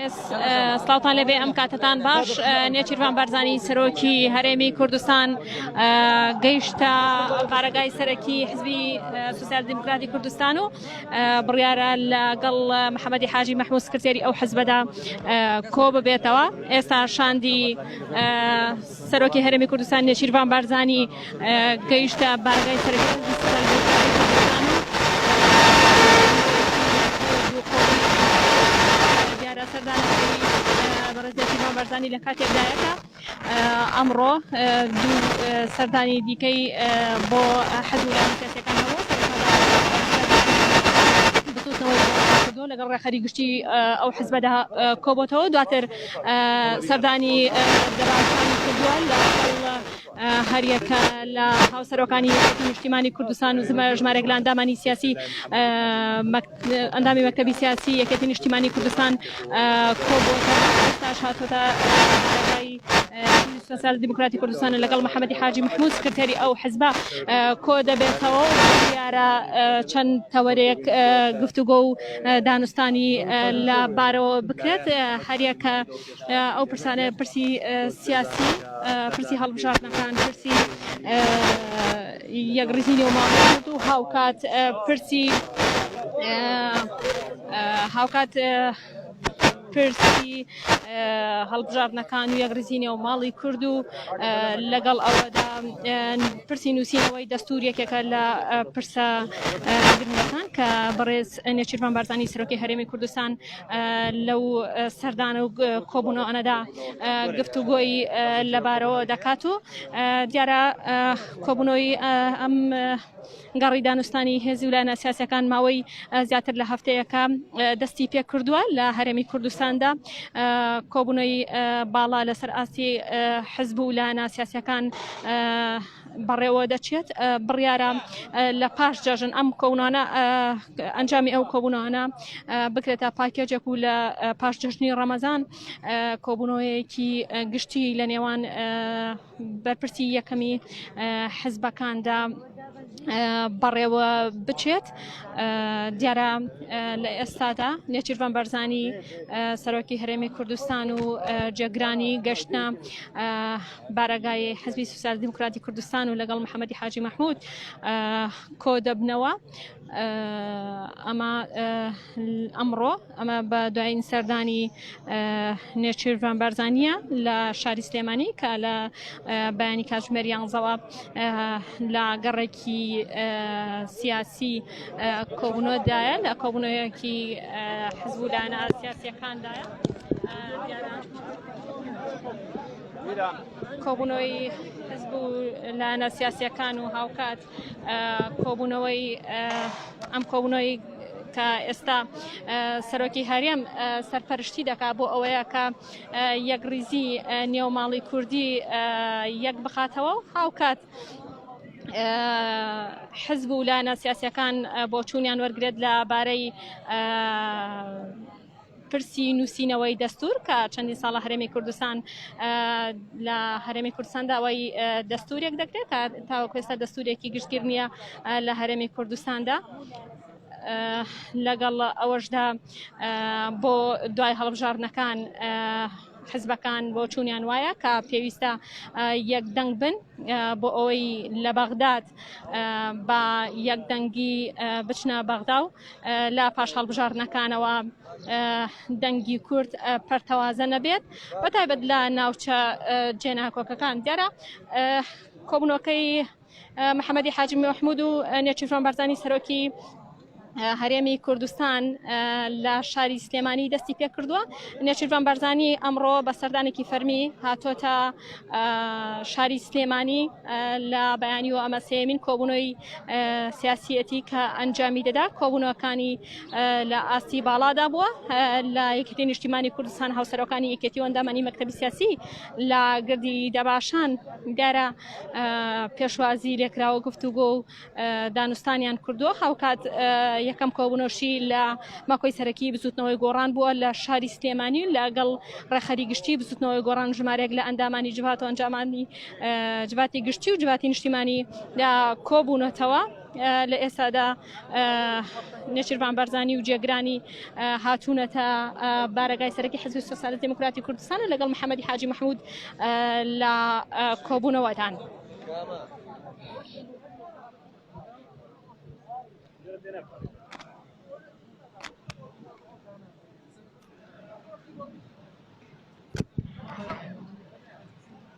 سڵاوتان لەبێ ئەم کاتتان باش. نێچیروان بارزانی سەرۆکی هەرێمی کوردستان گەیشتە بارگای سەرەکی حزبی سوسیال دموکراتی کوردستان و بڕیارە لەگەڵ محەممەدی حاجی مەحموود سکرتێری ئەو حزبەدا کۆ ببێتەوە. ئێستا شاندی سەرۆکی هەرێمی کوردستان نێچیروان بارزانی گەیشتە بارگای سەرەکی حزبی سوسیال دموکراتی کوردستان و نێچیروان بارزانی لە کاتێکدایەکە ئەمڕۆ دوو سەردانی دیکەی بۆ حەزولانی سیاسیەکان هەبوو لەگەڵ ڕێخەری گشتی ئەو حزبەدا کۆبۆتەوە. دواتر سەردانی دەبارەکانی کردووە لەگەڵ هەریەکە لە هاوسەرۆکانی نیشتیمانی کوردستان و ژمارەێک لە ئەندامانی سیاسی ئەندامی مەکتەبی سیاسی یەکێتی نیشتیمانی کوردستان کۆبۆتەوە. ئێستاش هاتوۆتە سوسیال دموکراتی کوردستان لەگەڵ محەممەدی حاجی مەحموود سکرتێری ئەو حزبە کۆ دەبێتەوە و دیارە چەند تەوەرێک گفتوگۆ و دانوستانی لە بارەوە بکرێت. هەریەکە ئەو پرسانە پرسی سیاسی، پرسی هەڵبژاردنەکان، پرسی یەکڕیزینی و ماڵات و هاوکات پرسی هەڵبژاردنەکان و یەکڕیزینی و ماڵی کورد و لەگەڵ ئەوەدا پرسی نووسینەوەی دەستوورێکێکە لە پرسە گرنگەکان کە بەڕێز نێچیروان بارزانی سەرۆکی هەرێمی کوردستان لەو سەردانە و کۆبوونەوەدا گفتوگۆی لەبارەوە دەکات و دیارە کۆبوونەوەی ئەم گەڕی دانوستانی هێزی ویلایەتە سیاسیەکان ماوەی زیاتر لە هەفتەیەکە دەستی پێ کردووە لە هەرێمی کوردستاندا. کۆبوونەوەی باڵا لەسەر ئاستی حزب و ویلایەتە سیاسیەکان بەڕێوە دەچێت. بڕیارە لە پاش جەژن ئەم کۆبوونانە ئەنجامی ئەو کۆبوونانە بکرێتە پاکێجێک و لە پاش جەژنی ڕەمەزان کۆبوونەوەیەکی گشتی لە نێوان بەرپرسی یەکەمی حزبەکاندا بەڕێوە بچێت. دیارە لە ئێستادا نێچیروان بارزانی سەرۆکی هەرێمی کوردستان و جێگرانی گەشتە بارگای حزبی سوسیال دموکراتی کوردستان و لەگەڵ محەممەدی حاجی مەحموود کۆ دەبنەوە. ئەمڕۆ ئەمە بە دوایین سەردانی نێچیروان بارزانیە لە شاری سلێمانی کە لە بەیانی کاتژمێر 11 لە گەڕێکی سیاسی کۆبوونەوەدایە لە کۆبوونەوەیەکی حزب و ویلایەتە سیاسیەکاندایە. کۆبوونەوەی حزب و ویلایەتە سیاسیەکان و هاوکات کۆبوونەوەی ئەم کۆبوونەوەی کە ئێستا سەرۆکی هەرێم سەرپەرشتی دەکات بۆ ئەوەیە کە یەکڕیزی نێوماڵی کوردی یەک بخاتەوە و هاوکات حزب و ویلایەتە سیاسیەکان بۆ چوونیان وەرگرێت لە بارەی پرسی نووسینەوەی دەستور کە چەندین ساڵە هەرێمی کوردستان لە هەرێمی کوردستاندا ئەوەی دەستورێک دەکرێت کە تاوەکو ئێستا دەستورێکی گشتگیر نییە لە هەرێمی کوردستاندا. لەگەڵ ئەوەشدا بۆ دوای هەڵبژاردنەکان حزبەکان بۆ چوونیان وایە کە پێویستە یەکدەنگ بن بۆ ئەوەی لە بەغداد بە یەکدەنگی بچنە بەغدا و لە پاش هەڵبژاردنەکانەوە دەنگی کورد پەرتەوازە نەبێت بەتایبەت لە ناوچە جێناکۆکەکان. دیارە کۆبوونەوەکەی محەممەدی حاجی مەحموود و نێچیروان بارزانی سەرۆکی هەرێمی کوردستان لە شاری سلێمانی دەستی پێ کردووە. نێچیروان بارزانی ئەمڕۆ بە سەردانێکی فەرمی هاتۆتە شاری سلێمانی لە بەیانی و ئەمە سێمین کۆبوونەوەی سیاسیەتی کە ئەنجامی دەدا. کۆبوونەوەکانی لە ئاستی باڵادا بووە لە یەکێتی نیشتیمانی کوردستان هاوسەرۆکانی یەکێتی و ئەندامانی مەکتەبی سیاسی لە گردی دەباشان دیارە پێشوازی لێکراوە گفتوگۆ و دانوستانیان کردووە. هاوکات یەکەم کۆبوونەوەشی لە ماکۆی سەرەکی بزوتنەوەی گۆڕان بووە لە شاری سلێمانی لەگەڵ ڕێخەری گشتی بزوتنەوەی گۆڕان ژمارەیەک لە ئەندامانی جوات و ئەنجامانی جواتی گشتی و جواتی نیشتیمانی لە کۆبوونەتەوە لە ئێستادا نێچیروان بارزانی و جێگرانی هاتوونەتە بارگای سەرەکی حزبی سۆسیالیستی دموکراتی کوردستانە لەگەڵ محەممەدی حاجی محمود لە کۆبوونەوەتان.